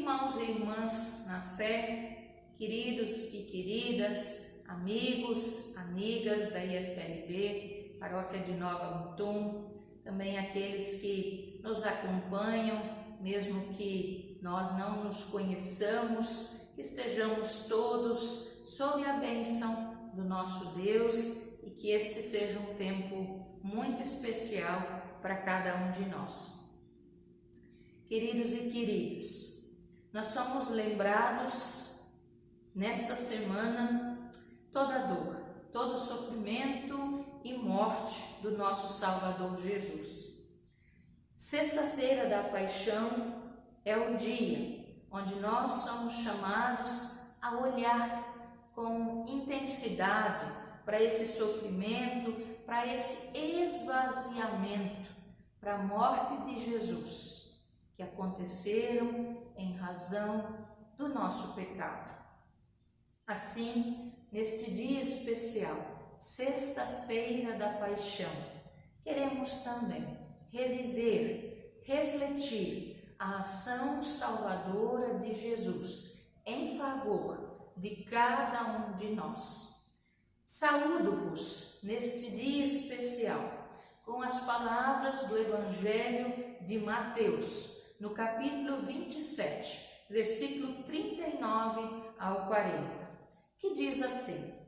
Irmãos e irmãs na fé, queridos e queridas, amigos, amigas da ISLB, Paróquia de Nova Mutum, também aqueles que nos acompanham, mesmo que nós não nos conheçamos, que estejamos todos sob a bênção do nosso Deus e que este seja um tempo muito especial para cada um de nós. Queridos e queridas, nós somos lembrados nesta semana toda a dor, todo o sofrimento e morte do nosso Salvador Jesus. Sexta-feira da Paixão é o dia onde nós somos chamados a olhar com intensidade para esse sofrimento, para esse esvaziamento, para a morte de Jesus, que aconteceram em razão do nosso pecado. Assim, neste dia especial, Sexta-feira da Paixão, queremos também reviver, refletir a ação salvadora de Jesus em favor de cada um de nós. Saúdo-vos neste dia especial com as palavras do Evangelho de Mateus, no capítulo 27, versículo 39 ao 40, que diz assim: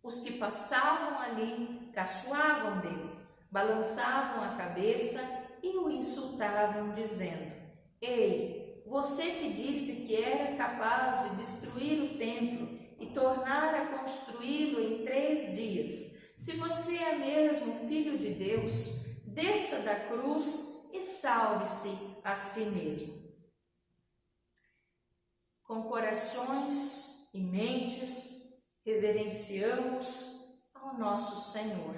os que passavam ali caçoavam dele, balançavam a cabeça e o insultavam, dizendo: ei, você que disse que era capaz de destruir o templo e tornar a construí-lo em 3 dias, se você é mesmo Filho de Deus, desça da cruz e salve-se a si mesmo. Com corações e mentes, reverenciamos ao nosso Senhor,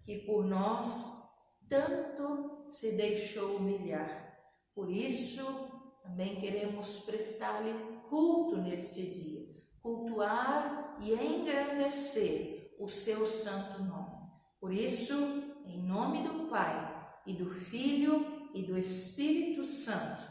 que por nós tanto se deixou humilhar. Por isso, também queremos prestar-lhe culto neste dia, cultuar e engrandecer o seu santo nome. Por isso, em nome do Pai, e do Filho e do Espírito Santo,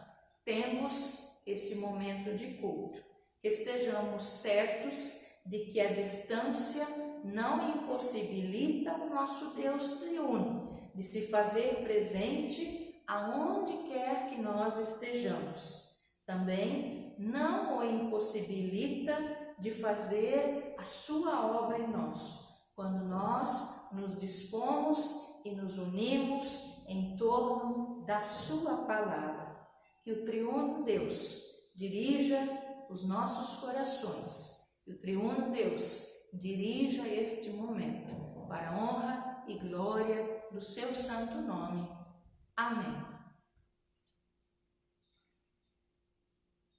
temos esse momento de culto. Que estejamos certos de que a distância não impossibilita o nosso Deus triuno de se fazer presente aonde quer que nós estejamos. Também não o impossibilita de fazer a sua obra em nós, quando nós nos dispomos e nos unimos em torno da sua palavra. Que o triuno Deus dirija os nossos corações, que o triuno Deus dirija este momento para a honra e glória do seu santo nome. Amém.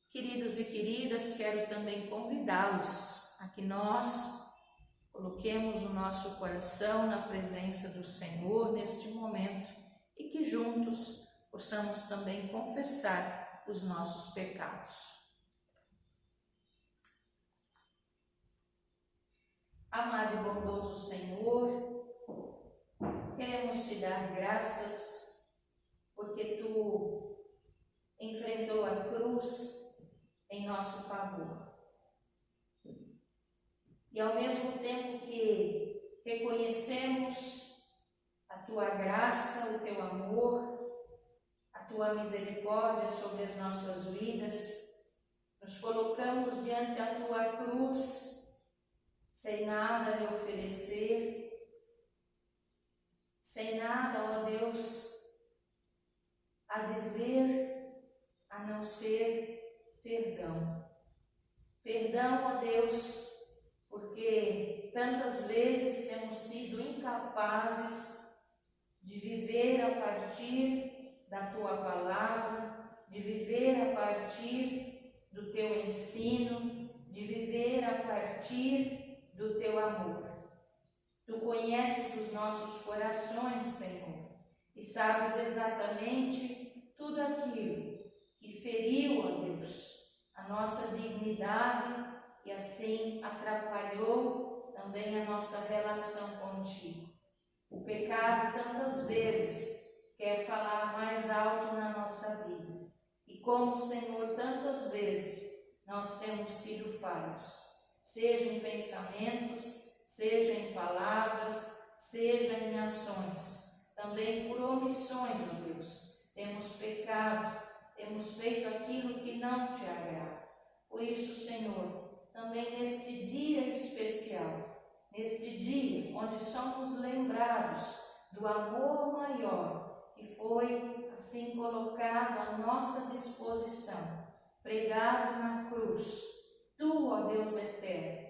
Queridos e queridas, quero também convidá-los a que nós coloquemos o nosso coração na presença do Senhor neste momento e que juntos possamos também confessar os nossos pecados. Amado e bondoso Senhor, queremos te dar graças porque tu enfrentou a cruz em nosso favor. E ao mesmo tempo que reconhecemos a tua graça, o teu amor, a tua misericórdia sobre as nossas vidas, nos colocamos diante da tua cruz, sem nada lhe oferecer, sem nada, ó Deus, a dizer, a não ser perdão. Perdão, ó Deus, porque tantas vezes temos sido incapazes de viver a partir da tua palavra, de viver a partir do teu ensino, de viver a partir do teu amor. Tu conheces os nossos corações, Senhor, e sabes exatamente tudo aquilo que feriu, ó Deus, a nossa dignidade e assim atrapalhou também a nossa relação contigo. O pecado tantas vezes quer falar mais alto na nossa vida e como, Senhor, tantas vezes nós temos sido falhos, seja em pensamentos, seja em palavras, seja em ações, também por omissões, ó Deus. Temos pecado, temos feito aquilo que não te agrada. Por isso, Senhor, também neste dia especial, neste dia onde somos lembrados do amor maior que foi assim colocado à nossa disposição, pregado na cruz, Tu, ó Deus eterno,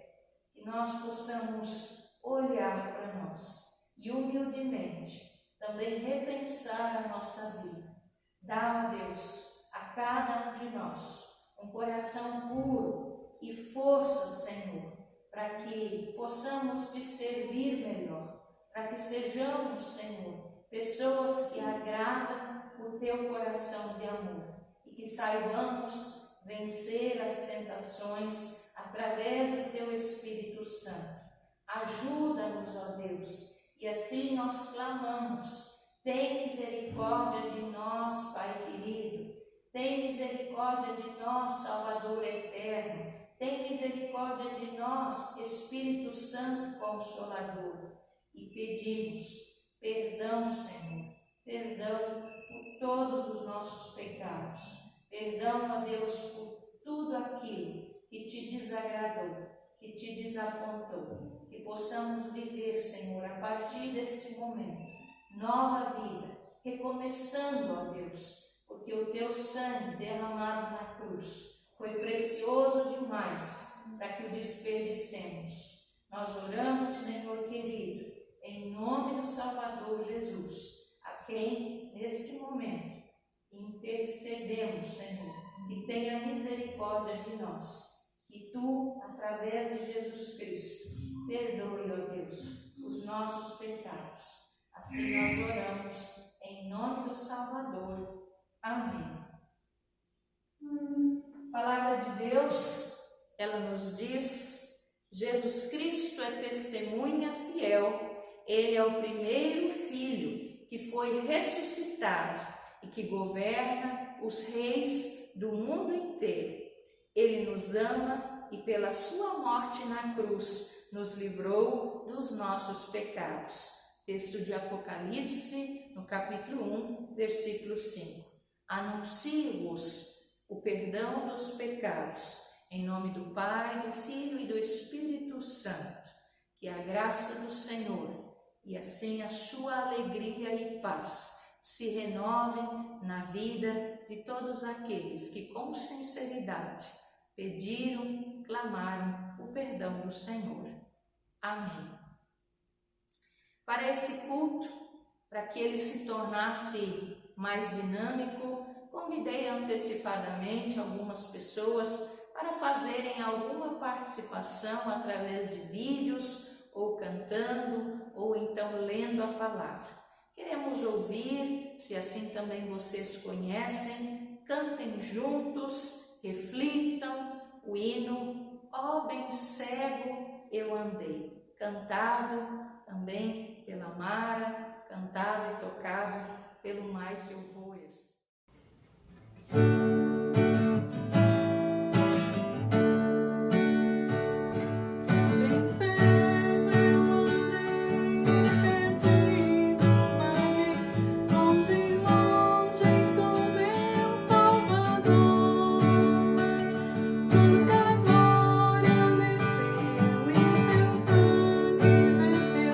que nós possamos olhar para nós e humildemente também repensar a nossa vida. Dá, ó Deus, a cada um de nós um coração puro e força, Senhor, para que possamos te servir melhor, para que sejamos, Senhor, pessoas que agradam o teu coração de amor e que saibamos vencer as tentações através do teu Espírito Santo. Ajuda-nos, ó Deus, e assim nós clamamos: tem misericórdia de nós, Pai querido, tem misericórdia de nós, Salvador eterno, tem misericórdia de nós, Espírito Santo Consolador, e pedimos perdão, Senhor, perdão por todos os nossos pecados, perdão, ó Deus, por tudo aquilo que te desagradou, que te desapontou, que possamos viver, Senhor, a partir deste momento, nova vida, recomeçando, ó Deus, porque o teu sangue derramado na cruz foi precioso demais para que o desperdicemos. Nós oramos, Senhor querido, em nome do Salvador Jesus, a quem, neste momento, intercedemos, Senhor, que tenha misericórdia de nós, que Tu, através de Jesus Cristo, perdoe, ó Deus, os nossos pecados. Assim nós oramos, em nome do Salvador. Amém. A palavra de Deus, ela nos diz: Jesus Cristo é testemunha fiel, Ele é o primeiro Filho que foi ressuscitado e que governa os reis do mundo inteiro. Ele nos ama e pela sua morte na cruz nos livrou dos nossos pecados. Texto de Apocalipse, no capítulo 1, versículo 5. Anuncio-vos o perdão dos pecados, em nome do Pai, do Filho e do Espírito Santo. Que a graça do Senhor e assim a sua alegria e paz se renovem na vida de todos aqueles que com sinceridade pediram, clamaram o perdão do Senhor. Amém. Para esse culto, para que ele se tornasse mais dinâmico, convidei antecipadamente algumas pessoas para fazerem alguma participação através de vídeos, ou cantando, ou então lendo a palavra. Queremos ouvir, se assim também vocês conhecem, cantem juntos, reflitam o hino Ó bem cego eu andei, cantado também pela Mara, cantado e tocado pelo Michael Boers. Luz da glória desceu e seu sangue verteu.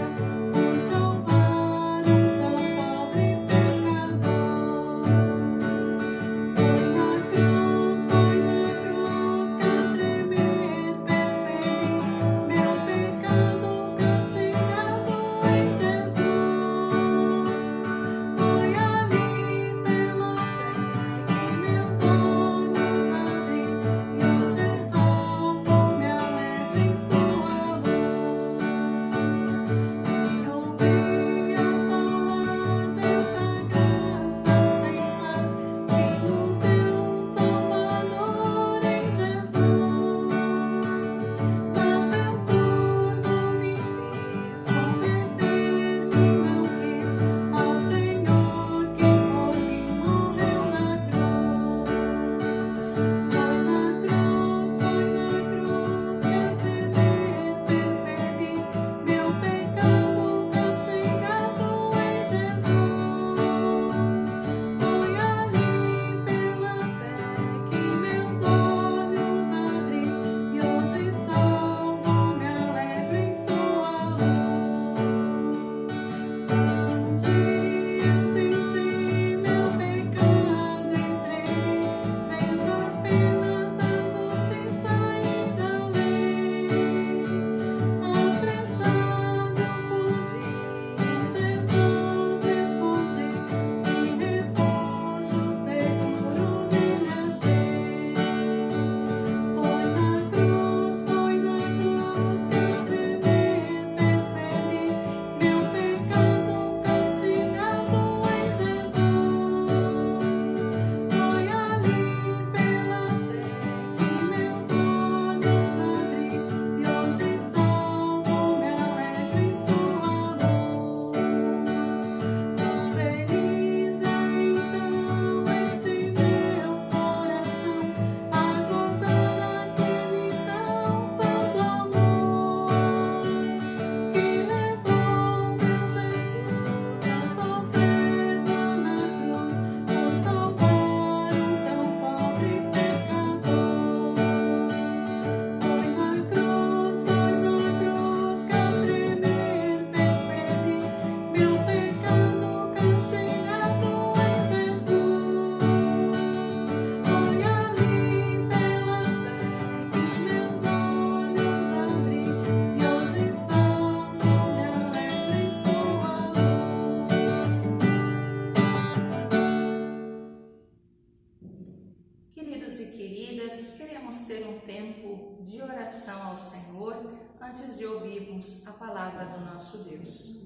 tempo de oração ao Senhor antes de ouvirmos a palavra do nosso Deus.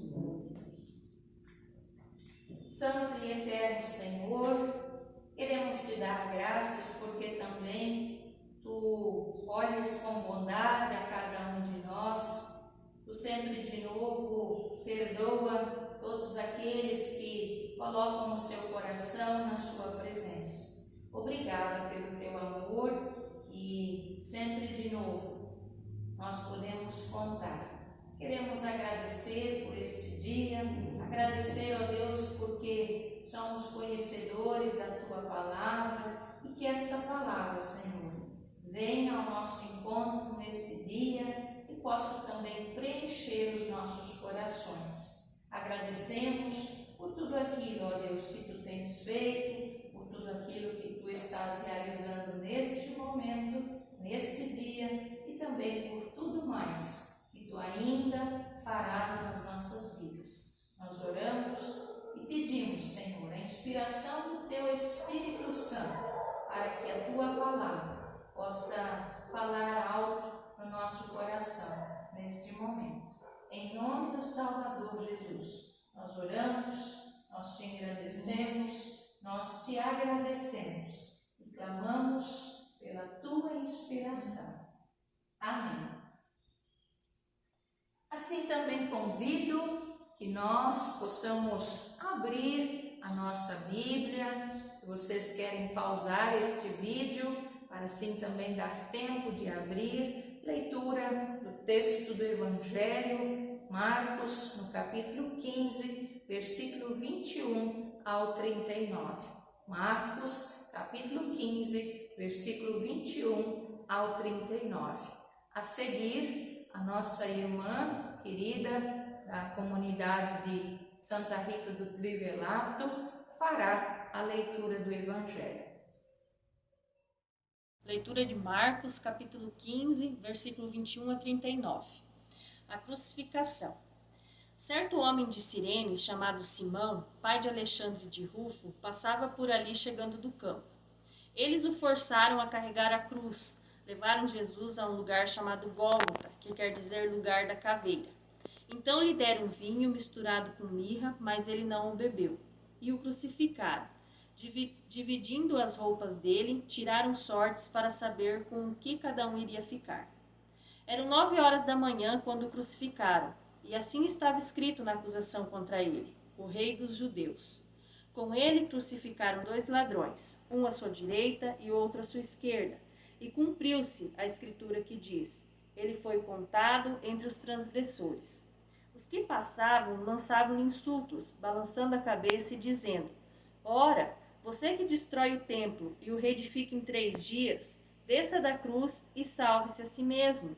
Santo e eterno Senhor, queremos te dar graças porque também tu olhas com bondade a cada um de nós. Tu sempre de novo perdoa todos aqueles que colocam o seu coração na sua presença. Obrigada pelo teu amor e sempre de novo nós podemos contar. Queremos agradecer por este dia, agradecer a Deus porque somos conhecedores da tua palavra e que esta palavra, Senhor, venha ao nosso encontro neste dia e possa também preencher os nossos corações. Agradecemos por tudo aquilo, ó Deus, que tu tens feito, por tudo aquilo que tu estás realizando neste momento, neste dia e também por tudo mais que tu ainda farás nas nossas vidas. Nós oramos e pedimos, Senhor, a inspiração do teu Espírito Santo para que a tua palavra possa falar alto no nosso coração neste momento. Em nome do Salvador Jesus, nós oramos, nós te engrandecemos, nós te agradecemos e clamamos pela tua inspiração. Amém. Assim também convido que nós possamos abrir a nossa Bíblia. Se vocês querem pausar este vídeo, para assim também dar tempo de abrir, leitura do texto do Evangelho, Marcos, no capítulo 15, versículo 21 ao 39. Marcos, capítulo 15, versículo 21 ao 39. A seguir, a nossa irmã querida da comunidade de Santa Rita do Trivelato fará a leitura do Evangelho. Leitura de Marcos, capítulo 15, versículo 21 a 39. A crucificação. Certo homem de Cirene, chamado Simão, pai de Alexandre de Rufo, passava por ali chegando do campo. Eles o forçaram a carregar a cruz. Levaram Jesus a um lugar chamado Gólgota, que quer dizer lugar da caveira. Então lhe deram vinho misturado com mirra, mas ele não o bebeu. E o crucificaram. Dividindo as roupas dele, tiraram sortes para saber com o que cada um iria ficar. Eram 9 horas da manhã quando o crucificaram, e assim estava escrito na acusação contra ele, o rei dos judeus. Com ele crucificaram 2 ladrões, um à sua direita e outro à sua esquerda. E cumpriu-se a escritura que diz: ele foi contado entre os transgressores. Os que passavam lançavam-lhe insultos, balançando a cabeça e dizendo: ora, você que destrói o templo e o reedifica em 3 dias, desça da cruz e salve-se a si mesmo.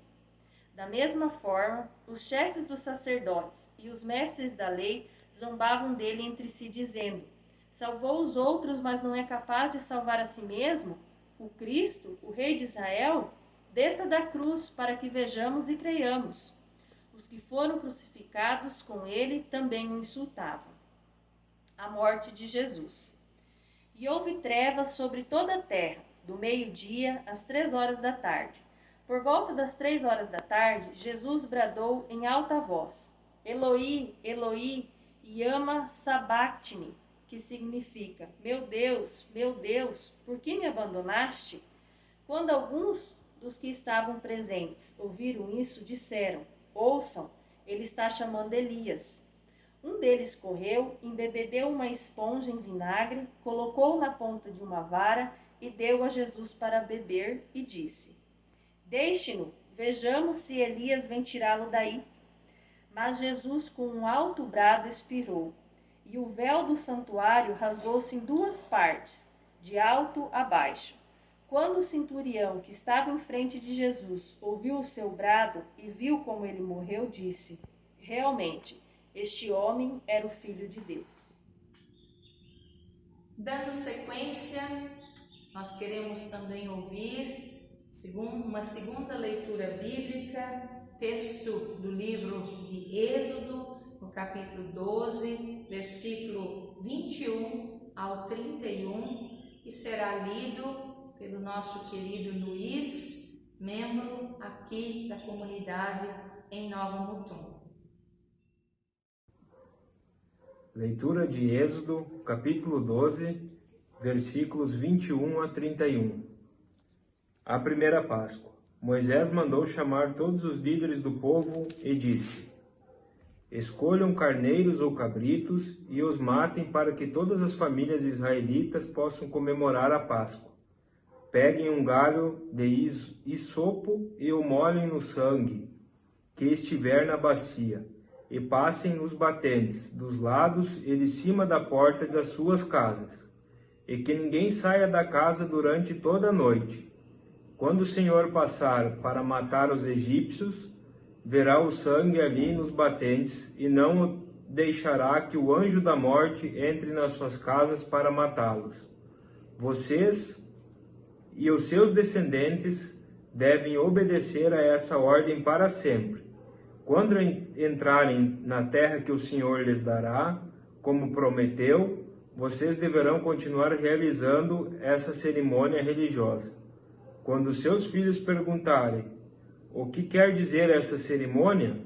Da mesma forma, os chefes dos sacerdotes e os mestres da lei zombavam dele entre si, dizendo: salvou os outros, mas não é capaz de salvar a si mesmo? O Cristo, o Rei de Israel, desça da cruz para que vejamos e creiamos. Os que foram crucificados com ele também o insultavam. A morte de Jesus. E houve trevas sobre toda a terra, do meio-dia às 3 horas da tarde. Por volta das 3 horas da tarde, Jesus bradou em alta voz: Eloi, Eloi, lama sabachthani, que significa: meu Deus, por que me abandonaste? Quando alguns dos que estavam presentes ouviram isso, disseram: ouçam, ele está chamando Elias. Um deles correu, embebedeu uma esponja em vinagre, colocou na ponta de uma vara e deu a Jesus para beber e disse: deixe-no, vejamos se Elias vem tirá-lo daí. Mas Jesus, com um alto brado, expirou. E o véu do santuário rasgou-se em 2 partes, de alto a baixo. Quando o centurião que estava em frente de Jesus ouviu o seu brado e viu como ele morreu, disse: realmente, este homem era o Filho de Deus. Dando sequência, nós queremos também ouvir uma segunda leitura bíblica, texto do livro de Êxodo, no capítulo 12, versículo 21 ao 31, que será lido pelo nosso querido Luiz, membro aqui da comunidade em Nova Mutum. Leitura de Êxodo, capítulo 12, versículos 21 a 31. A primeira Páscoa. Moisés mandou chamar todos os líderes do povo e disse: escolham carneiros ou cabritos e os matem para que todas as famílias israelitas possam comemorar a Páscoa. Peguem um galho de hisopo e o molhem no sangue que estiver na bacia, e passem nos batentes dos lados e de cima da porta das suas casas, e que ninguém saia da casa durante toda a noite. Quando o Senhor passar para matar os egípcios, verá o sangue ali nos batentes, e não deixará que o anjo da morte entre nas suas casas para matá-los. Vocês e os seus descendentes devem obedecer a essa ordem para sempre. Quando entrarem na terra que o Senhor lhes dará, como prometeu, vocês deverão continuar realizando essa cerimônia religiosa. Quando seus filhos perguntarem: o que quer dizer essa cerimônia?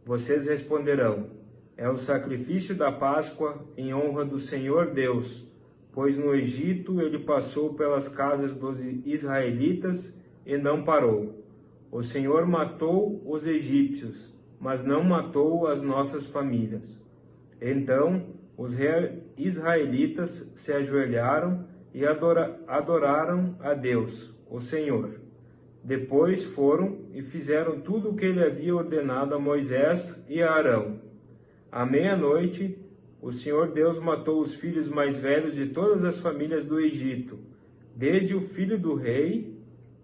Vocês responderão: é o sacrifício da Páscoa em honra do Senhor Deus, pois no Egito ele passou pelas casas dos israelitas e não parou. O Senhor matou os egípcios, mas não matou as nossas famílias. Então os israelitas se ajoelharam e adoraram a Deus, o Senhor. Depois foram e fizeram tudo o que ele havia ordenado a Moisés e a Arão. À meia-noite, o Senhor Deus matou os filhos mais velhos de todas as famílias do Egito, desde o filho do rei,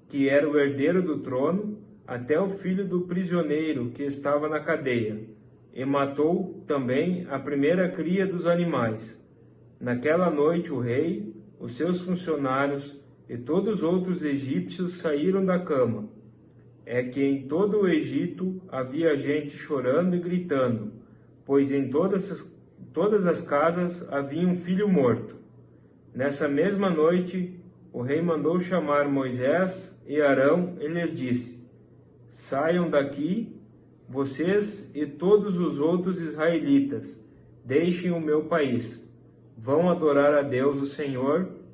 que era o herdeiro do trono, até o filho do prisioneiro que estava na cadeia, e matou também a primeira cria dos animais. Naquela noite o rei, os seus funcionários e todos os outros egípcios saíram da cama. É que em todo o Egito havia gente chorando e gritando, pois em todas as casas havia um filho morto. Nessa mesma noite, o rei mandou chamar Moisés e Arão e lhes disse: saiam daqui, vocês e todos os outros israelitas, deixem o meu país. Vão adorar a Deus, o Senhor,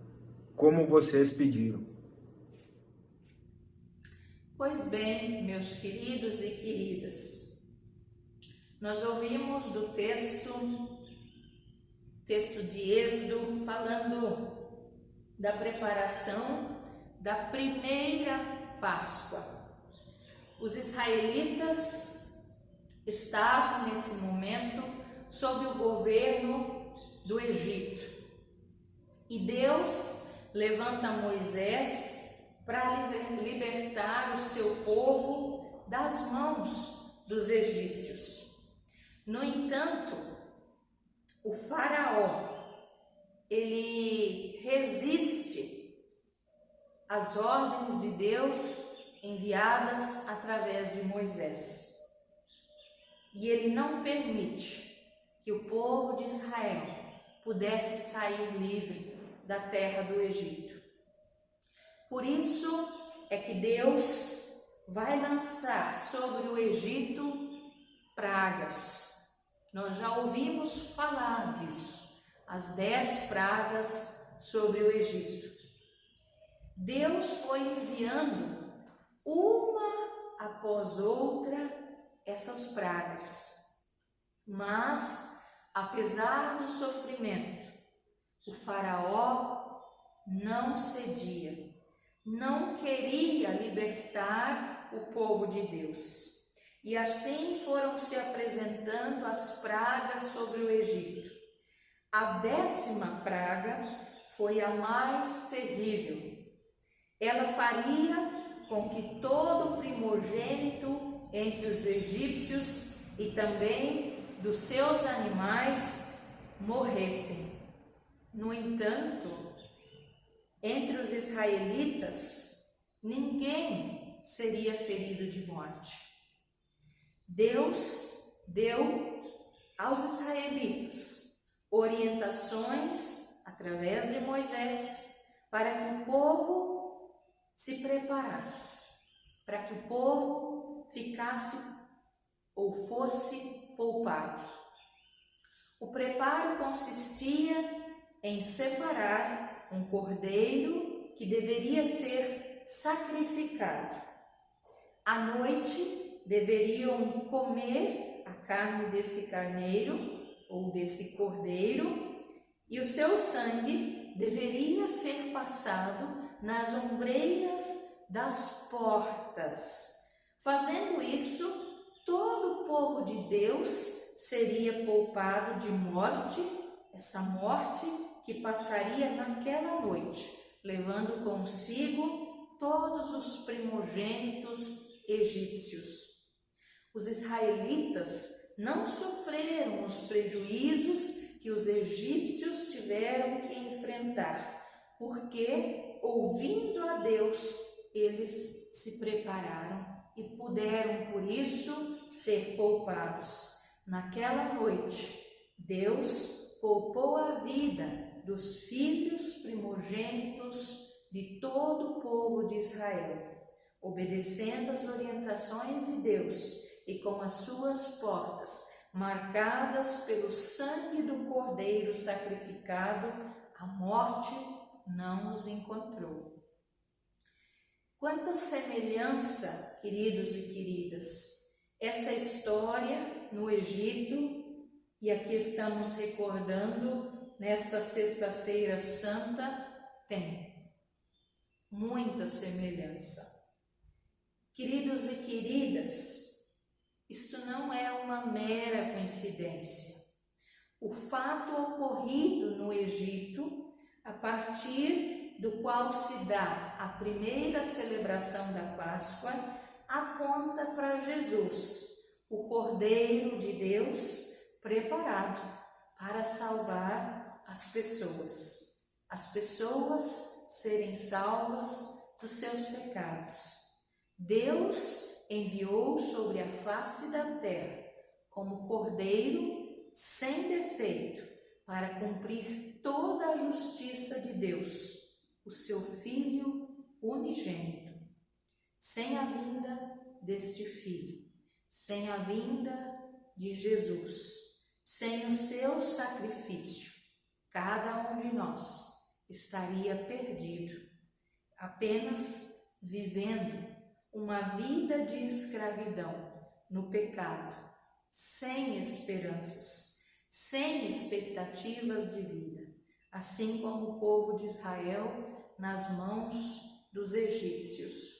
como vocês pediram. Pois bem, meus queridos e queridas, nós ouvimos do texto de Êxodo, falando da preparação da primeira Páscoa. Os israelitas estavam nesse momento sob o governo do Egito. E Deus levanta Moisés para libertar o seu povo das mãos dos egípcios. No entanto, o faraó, ele resiste às ordens de Deus enviadas através de Moisés. E ele não permite que o povo de Israel pudesse sair livre da terra do Egito. Por isso é que Deus vai lançar sobre o Egito pragas. Nós já ouvimos falar disso, as 10 pragas sobre o Egito. Deus foi enviando uma após outra essas pragas, mas apesar do sofrimento, o faraó não cedia, não queria libertar o povo de Deus. E assim foram se apresentando as pragas sobre o Egito. A 10ª praga foi a mais terrível. Ela faria com que todo primogênito entre os egípcios e também dos seus animais morressem. No entanto, entre os israelitas, ninguém seria ferido de morte. Deus deu aos israelitas orientações através de Moisés para que o povo se preparasse para que o povo ficasse ou fosse poupado. O preparo consistia em separar um cordeiro que deveria ser sacrificado. À noite deveriam comer a carne desse carneiro ou desse cordeiro, e o seu sangue deveria ser passado nas ombreiras das portas. Fazendo isso, todo o povo de Deus seria poupado de morte, essa morte que passaria naquela noite, levando consigo todos os primogênitos egípcios. Os israelitas não sofreram os prejuízos que os egípcios tiveram que enfrentar, porque, ouvindo a Deus, eles se prepararam e puderam, por isso, ser poupados. Naquela noite, Deus poupou a vida dos filhos primogênitos de todo o povo de Israel, obedecendo às orientações de Deus e com as suas portas marcadas pelo sangue do cordeiro sacrificado, a morte não os encontrou. Quanta semelhança, queridos e queridas, essa história no Egito, e aqui estamos recordando nesta Sexta-feira Santa, tem muita semelhança. Queridos e queridas, isto não é uma mera coincidência. O fato ocorrido no Egito, a partir do qual se dá a primeira celebração da Páscoa, aponta para Jesus, o Cordeiro de Deus preparado para salvar as pessoas serem salvas dos seus pecados. Deus enviou sobre a face da terra como Cordeiro sem defeito para cumprir toda a justiça de Deus, o seu Filho unigênito. Sem a vinda deste Filho, sem a vinda de Jesus, sem o seu sacrifício, cada um de nós estaria perdido, apenas vivendo uma vida de escravidão no pecado, sem esperanças, sem expectativas de vida, assim como o povo de Israel nas mãos dos egípcios.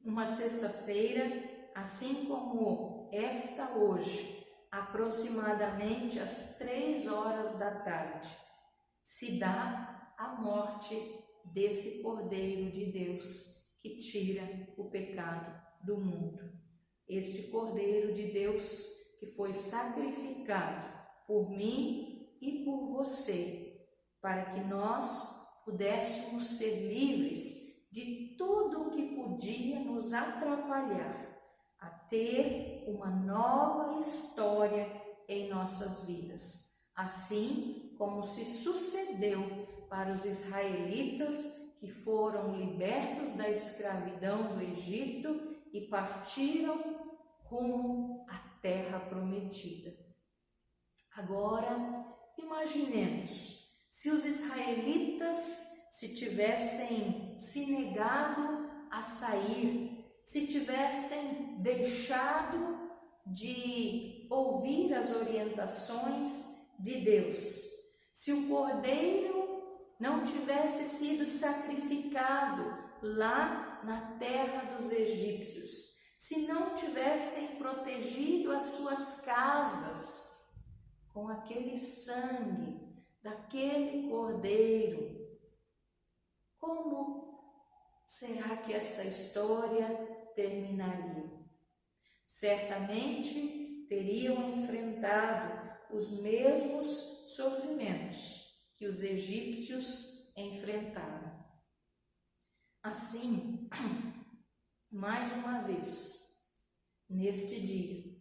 Uma sexta-feira, assim como esta hoje, aproximadamente às 3 horas da tarde, se dá a morte desse Cordeiro de Deus que tira o pecado do mundo. Este Cordeiro de Deus que foi sacrificado por mim e por você, para que nós pudéssemos ser livres de tudo o que podia nos atrapalhar a ter uma nova história em nossas vidas, assim como se sucedeu para os israelitas que foram libertos da escravidão do Egito e partiram rumo à terra prometida. Agora, imaginemos se os israelitas se tivessem se negado a sair, se tivessem deixado de ouvir as orientações de Deus, se o Cordeiro não tivesse sido sacrificado lá na terra dos egípcios, se não tivessem protegido as suas casas com aquele sangue daquele cordeiro, como será que essa história terminaria? Certamente teriam enfrentado os mesmos sofrimentos que os egípcios enfrentaram. Assim, mais uma vez, neste dia,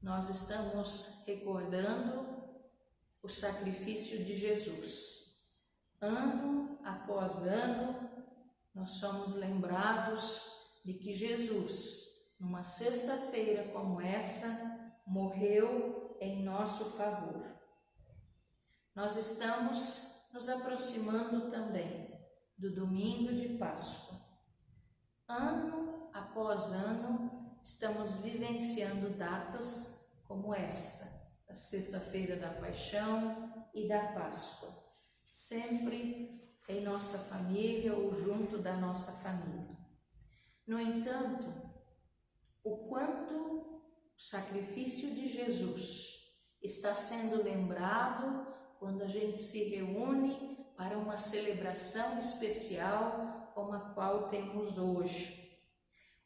nós estamos recordando o sacrifício de Jesus. Ano após ano, nós somos lembrados de que Jesus, numa sexta-feira como essa, morreu em nosso favor. Nós estamos nos aproximando também do domingo de Páscoa. Ano após ano, estamos vivenciando datas como esta, a Sexta-feira da Paixão e da Páscoa, sempre em nossa família ou junto da nossa família. No entanto, o quanto o sacrifício de Jesus está sendo lembrado quando a gente se reúne para uma celebração especial como a qual temos hoje.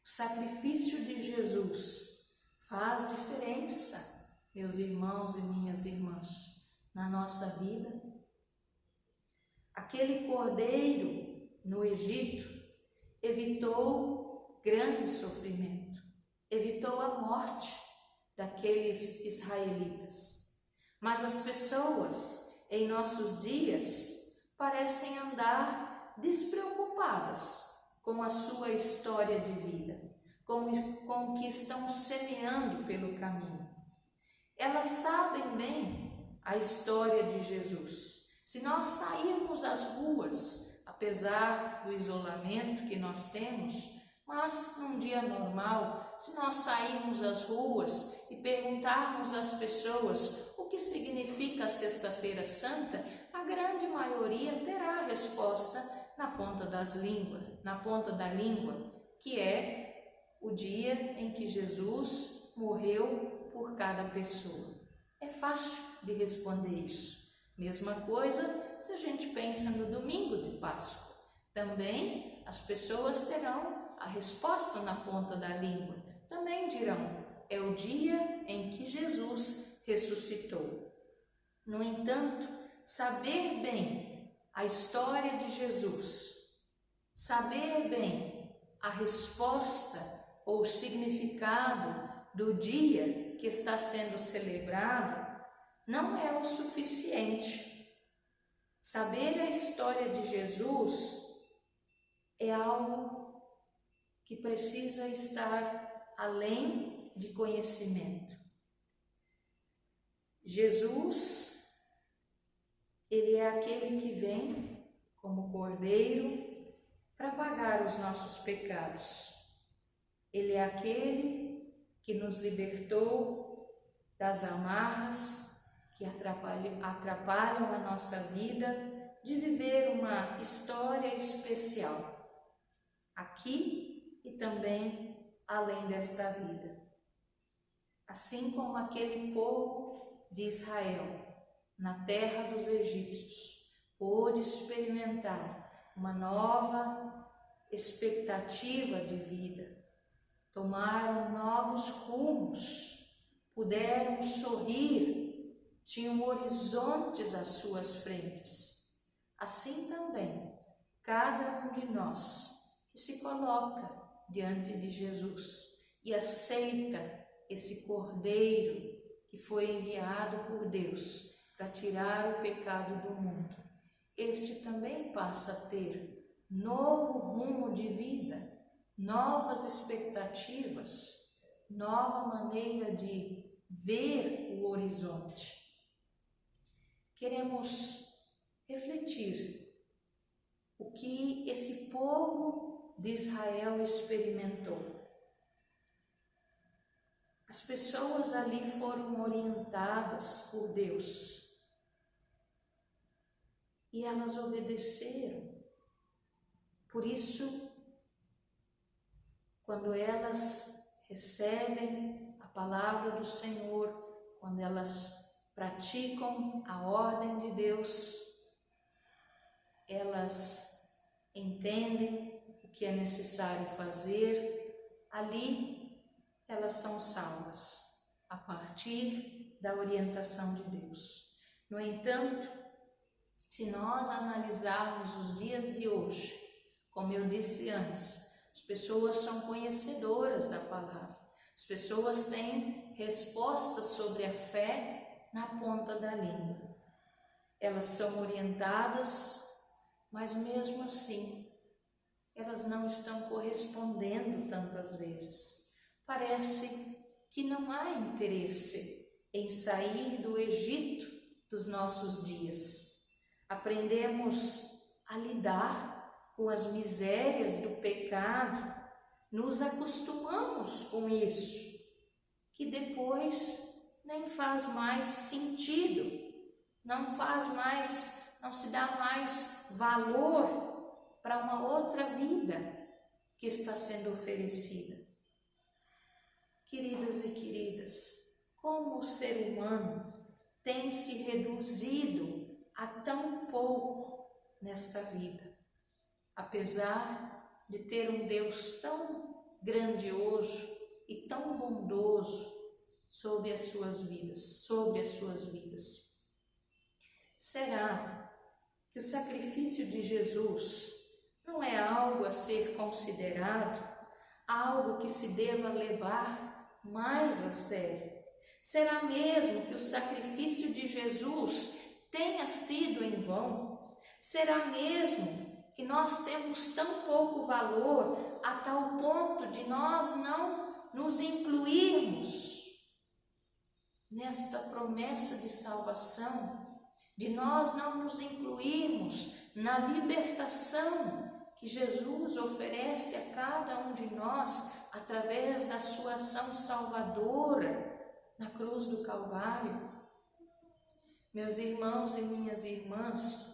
O sacrifício de Jesus faz diferença, meus irmãos e minhas irmãs, na nossa vida. Aquele cordeiro no Egito evitou grande sofrimento, evitou a morte daqueles israelitas. Mas as pessoas em nossos dias parecem andar despreocupadas com a sua história de vida, com o que estão semeando pelo caminho. Elas sabem bem a história de Jesus. Se nós sairmos às ruas, apesar do isolamento que nós temos, mas num dia normal, se nós sairmos às ruas e perguntarmos às pessoas o que significa a Sexta-feira Santa, a grande maioria terá a resposta na ponta da língua, que é o dia em que Jesus morreu por cada pessoa. É fácil de responder isso. Mesma coisa se a gente pensa no domingo de Páscoa. Também as pessoas terão a resposta na ponta da língua. Também dirão, é o dia em que Jesus ressuscitou. No entanto, saber bem a história de Jesus, saber bem a resposta ou significado do dia que está sendo celebrado, não é o suficiente. Saber a história de Jesus é algo que precisa estar além de conhecimento. Jesus, ele é aquele que vem como cordeiro para pagar os nossos pecados. Ele é aquele que nos libertou das amarras que atrapalham a nossa vida de viver uma história especial, aqui e também além desta vida. Assim como aquele povo de Israel, na terra dos egípcios, pôde experimentar uma nova expectativa de vida, tomaram novos rumos, puderam sorrir, tinham horizontes às suas frentes. Assim também, cada um de nós que se coloca diante de Jesus e aceita esse cordeiro que foi enviado por Deus para tirar o pecado do mundo, este também passa a ter novo rumo de vida, novas expectativas, nova maneira de ver o horizonte. Queremos refletir o que esse povo de Israel experimentou. As pessoas ali foram orientadas por Deus e elas obedeceram. Por isso, quando elas recebem a palavra do Senhor, quando elas praticam a ordem de Deus, elas entendem o que é necessário fazer, ali elas são salvas, a partir da orientação de Deus. No entanto, se nós analisarmos os dias de hoje, como eu disse antes, as pessoas são conhecedoras da palavra, as pessoas têm respostas sobre a fé na ponta da língua. Elas são orientadas, mas mesmo assim elas não estão correspondendo tantas vezes. Parece que não há interesse em sair do Egito dos nossos dias. Aprendemos a lidar com as misérias do pecado, nos acostumamos com isso, que depois nem faz mais sentido, não se dá mais valor para uma outra vida que está sendo oferecida. Queridos e queridas, como o ser humano tem se reduzido a tão pouco nesta vida, apesar de ter um Deus tão grandioso e tão bondoso sobre as suas vidas. Será que o sacrifício de Jesus não é algo a ser considerado, algo que se deva levar mais a sério? Será mesmo que o sacrifício de Jesus tenha sido em vão? Será mesmo que nós temos tão pouco valor a tal ponto de nós não nos incluirmos nesta promessa de salvação, de nós não nos incluirmos na libertação que Jesus oferece a cada um de nós através da sua ação salvadora na cruz do Calvário? Meus irmãos e minhas irmãs,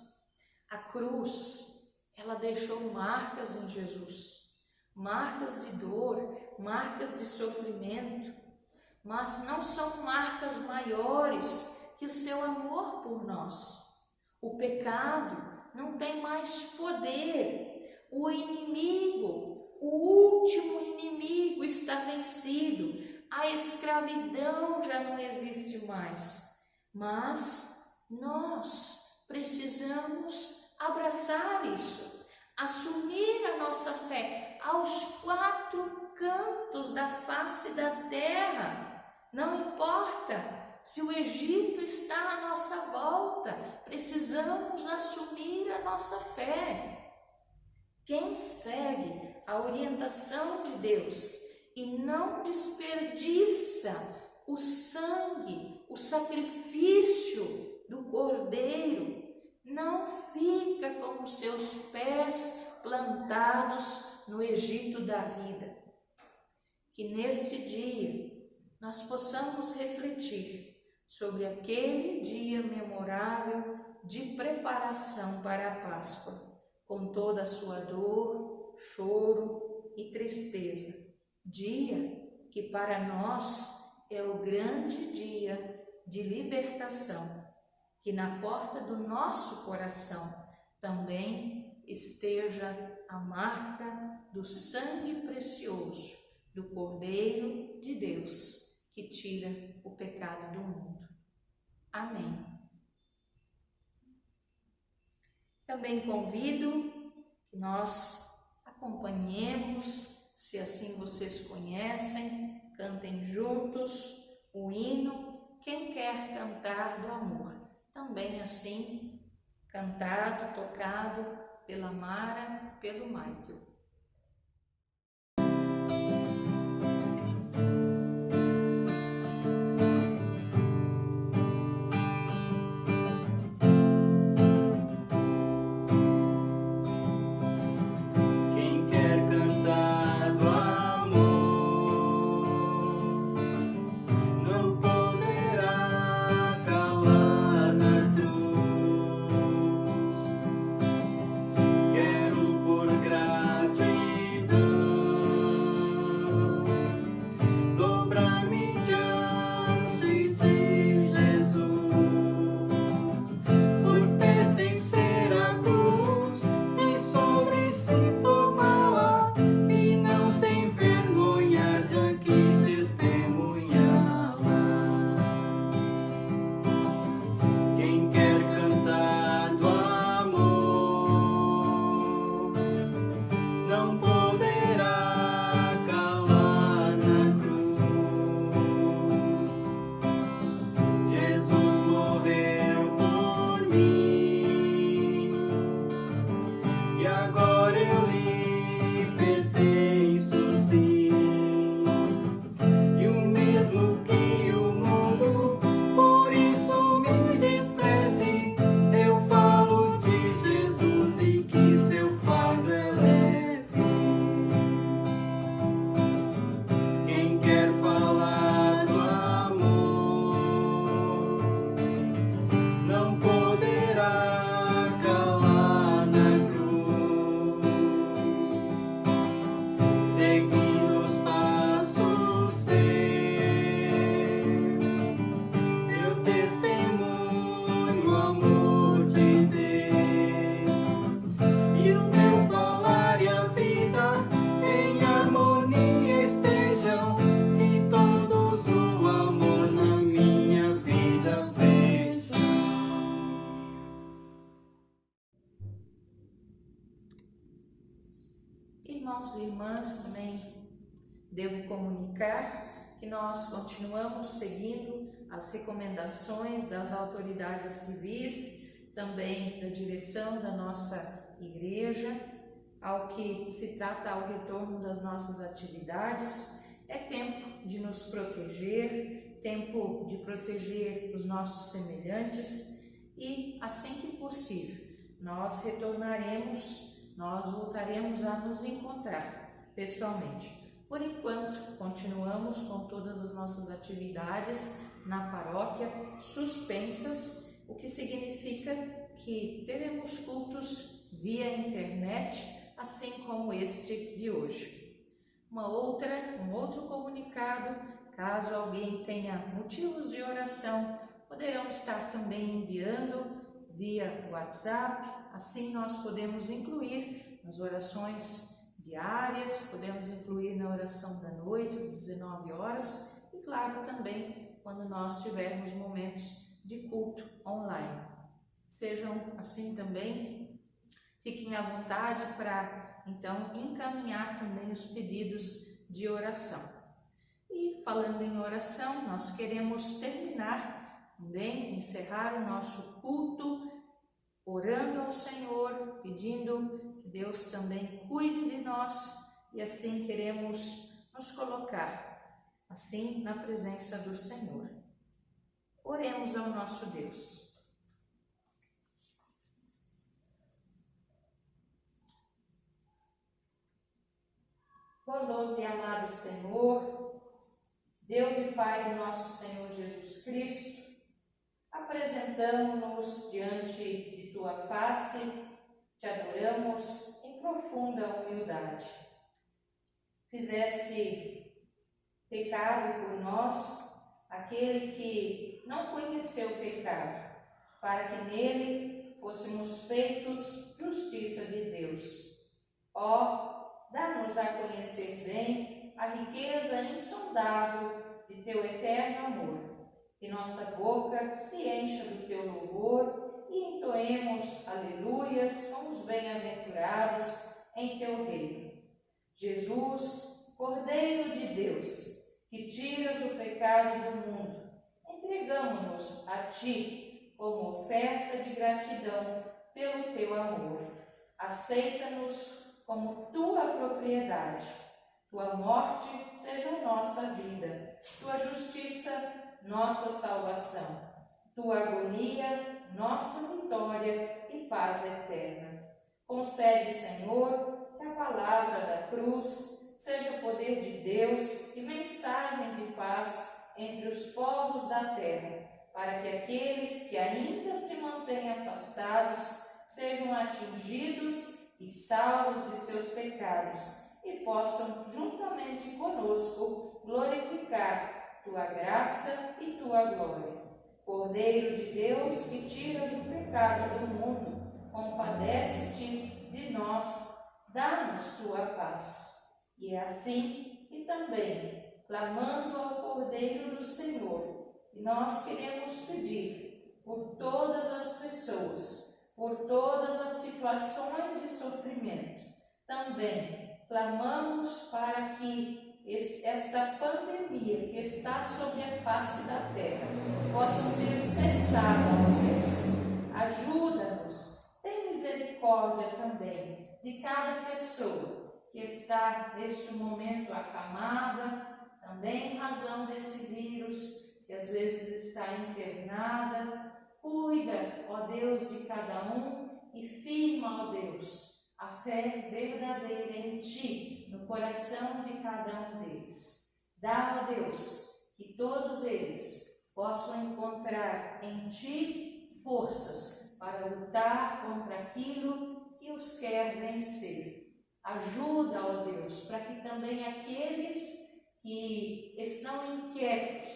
a cruz, ela deixou marcas em Jesus, marcas de dor, marcas de sofrimento, mas não são marcas maiores que o seu amor por nós. O pecado não tem mais poder, o inimigo, o último inimigo está vencido, a escravidão já não existe mais, mas nós precisamos abraçar isso, assumir a nossa fé aos quatro cantos da face da terra. Não importa se o Egito está à nossa volta, precisamos assumir a nossa fé. Quem segue a orientação de Deus e não desperdiça o sangue, o sacrifício do Cordeiro, não fica com os seus pés plantados no Egito da vida. Que neste dia nós possamos refletir sobre aquele dia memorável de preparação para a Páscoa, com toda a sua dor, choro e tristeza. Dia que para nós é o grande dia de libertação, que na porta do nosso coração também esteja a marca do sangue precioso do Cordeiro de Deus, que tira o pecado do mundo. Amém. Também convido que nós acompanhemos, se assim vocês conhecem, cantem juntos o hino Quem Quer Cantar do Amor. Também assim, cantado, tocado pela Mara, pelo Michael. Quero por graça irmãos e irmãs, também devo comunicar que nós continuamos seguindo as recomendações das autoridades civis, também da direção da nossa igreja, ao que se trata ao retorno das nossas atividades. É tempo de nos proteger, tempo de proteger os nossos semelhantes e, assim que possível, nós retornaremos, nós voltaremos a nos encontrar pessoalmente. Por enquanto, continuamos com todas as nossas atividades na paróquia suspensas, o que significa que teremos cultos via internet, assim como este de hoje. Um outro comunicado, caso alguém tenha motivos de oração, poderão estar também enviando via WhatsApp, assim nós podemos incluir nas orações diárias, podemos incluir na oração da noite, às 19 horas, e claro também quando nós tivermos momentos de culto online. Sejam assim também, fiquem à vontade para então encaminhar também os pedidos de oração. E falando em oração, nós queremos terminar também, encerrar o nosso culto, orando ao Senhor, pedindo que Deus também cuide de nós, e assim queremos nos colocar, assim, na presença do Senhor. Oremos ao nosso Deus. Bondoso e amado Senhor, Deus e Pai do nosso Senhor Jesus Cristo, apresentamo-nos diante de Tua face, te adoramos em profunda humildade. Fizeste pecado por nós, aquele que não conheceu o pecado, para que nele fôssemos feitos justiça de Deus. Ó, dá-nos a conhecer bem a riqueza insondável de Teu eterno amor, que nossa boca se encha do Teu louvor e entoemos aleluias com os bem-aventurados em Teu reino. Jesus, Cordeiro de Deus, que tiras o pecado do mundo, entregamo-nos a Ti como oferta de gratidão pelo Teu amor. Aceita-nos como Tua propriedade. Tua morte seja nossa vida, Tua justiça, nossa salvação, Tua agonia, nossa vitória e paz eterna. Concede, Senhor, que a palavra da cruz seja poder de Deus e mensagem de paz entre os povos da terra, para que aqueles que ainda se mantêm afastados sejam atingidos e salvos de seus pecados, e possam, juntamente conosco, glorificar Tua graça e Tua glória. Cordeiro de Deus, que tiras o pecado do mundo, compadece-te de nós, dá-nos Tua paz. E é assim que também, clamando ao Cordeiro do Senhor, nós queremos pedir por todas as pessoas, por todas as situações de sofrimento. Também clamamos para que esta pandemia que está sobre a face da terra possa ser cessada, ó Deus. Ajuda-nos, tem misericórdia também de cada pessoa que está neste momento acamada, também em razão desse vírus, que às vezes está internada. Cuida, ó Deus, de cada um e firma, ó Deus, a fé verdadeira em Ti, no coração de cada um deles. Dá, ó Deus, que todos eles possam encontrar em Ti forças para lutar contra aquilo que os quer vencer. Ajuda, ó Deus, para que também aqueles que estão inquietos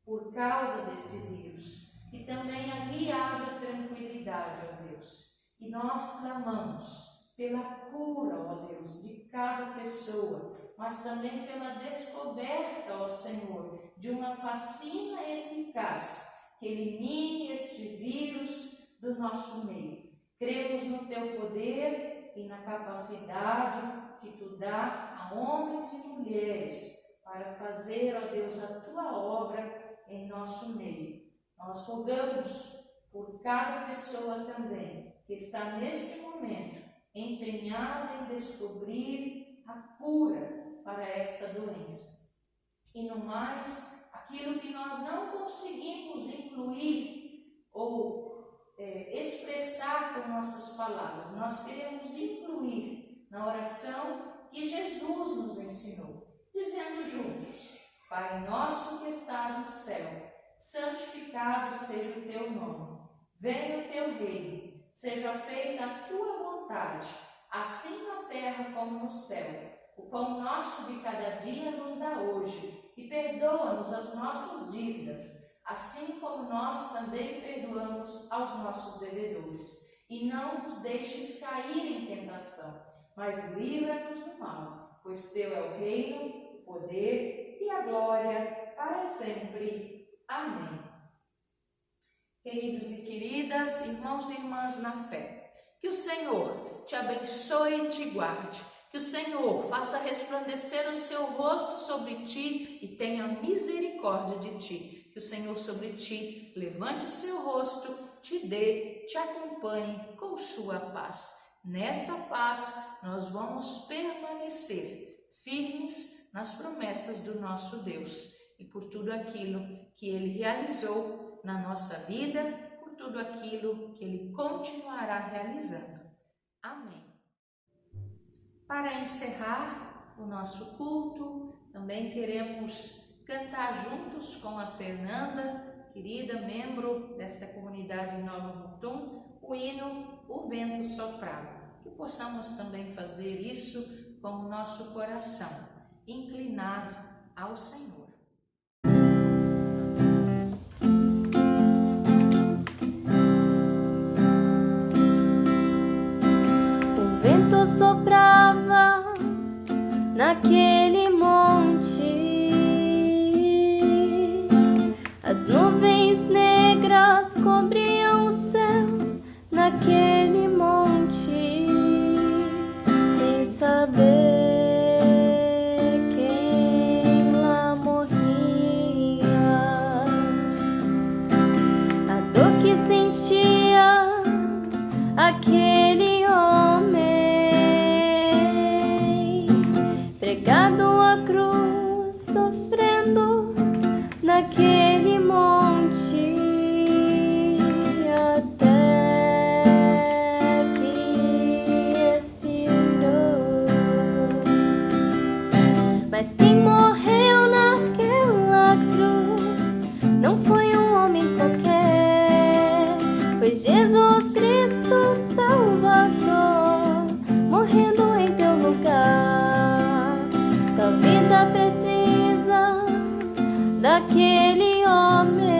por causa desse vírus, que também ali haja tranquilidade, ó Deus. E nós clamamos pela cura, ó Deus, de cada pessoa, mas também pela descoberta, ó Senhor, de uma vacina eficaz que elimine este vírus do nosso meio. Cremos no Teu poder e na capacidade que tu dá a homens e mulheres para fazer, ó Deus, a tua obra em nosso meio. Nós rogamos por cada pessoa também que está neste momento empenhada em descobrir a cura para esta doença. E no mais, aquilo que nós não conseguimos incluir ou expressar com nossas palavras, nós queremos incluir na oração que Jesus nos ensinou, dizendo juntos: Pai nosso que estás no céu, santificado seja o teu nome. Venha o teu reino, seja feita a tua vontade, assim na terra como no céu. O pão nosso de cada dia nos dá hoje, e perdoa-nos as nossas dívidas, assim como nós também perdoamos aos nossos devedores. E não nos deixes cair em tentação, mas livra-nos do mal, pois teu é o reino, o poder e a glória para sempre. Amém. Queridos e queridas, irmãos e irmãs na fé, que o Senhor te abençoe e te guarde, que o Senhor faça resplandecer o seu rosto sobre ti e tenha misericórdia de ti, que o Senhor sobre ti levante o seu rosto, te dê, te acompanhe com sua paz. Nesta paz nós vamos permanecer firmes nas promessas do nosso Deus e por tudo aquilo que Ele realizou na nossa vida, por tudo aquilo que Ele continuará realizando. Amém. Para encerrar o nosso culto, também queremos cantar juntos com a Fernanda, querida membro desta comunidade em Nova Mutum, o hino O Vento Soprava. Que possamos também fazer isso com o nosso coração inclinado ao Senhor. O vento soprava naquele monte, as nuvens negras cobriam o céu naquele monte, sem saber quem lá morria. A dor que sentia aquele homem pregado à cruz, sofrendo naquele monte, até que expirou. Mas quem morreu naquela cruz não foi um homem qualquer, foi Jesus Cristo Salvador, morrendo em teu lugar. Tua vida precisa daquele homem,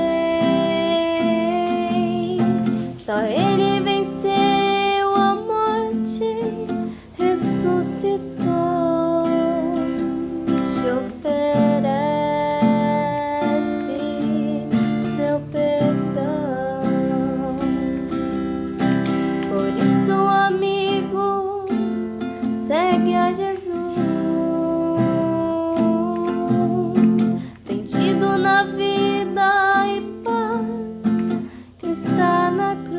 só ele venceu a morte, ressuscitou, te oferece seu perdão. Por isso, amigo, segue a Jesus. Sentido na vida e paz que está na cruz.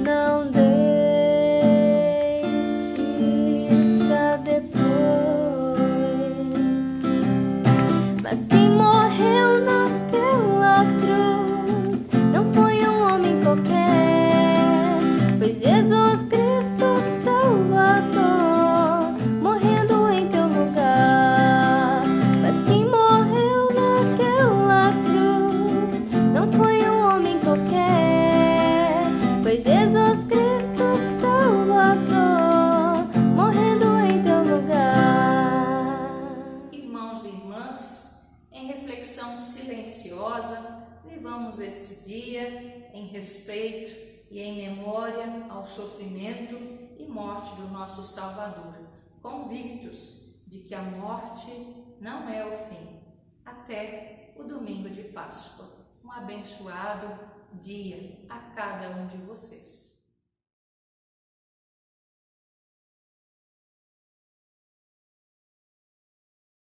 Não deixes pra depois. Mas quem morreu naquela cruz não foi um homem qualquer, foi Jesus Cristo Salvador, morrendo em teu lugar. Mas quem morreu naquela cruz não foi um homem qualquer, foi Jesus Cristo Salvador, morrendo em teu lugar. Irmãos e irmãs, em reflexão silenciosa, levamos este dia em respeito e em memória ao sofrimento e morte do nosso Salvador, convictos de que a morte não é o fim, até o domingo de Páscoa. Um abençoado dia a cada um de vocês.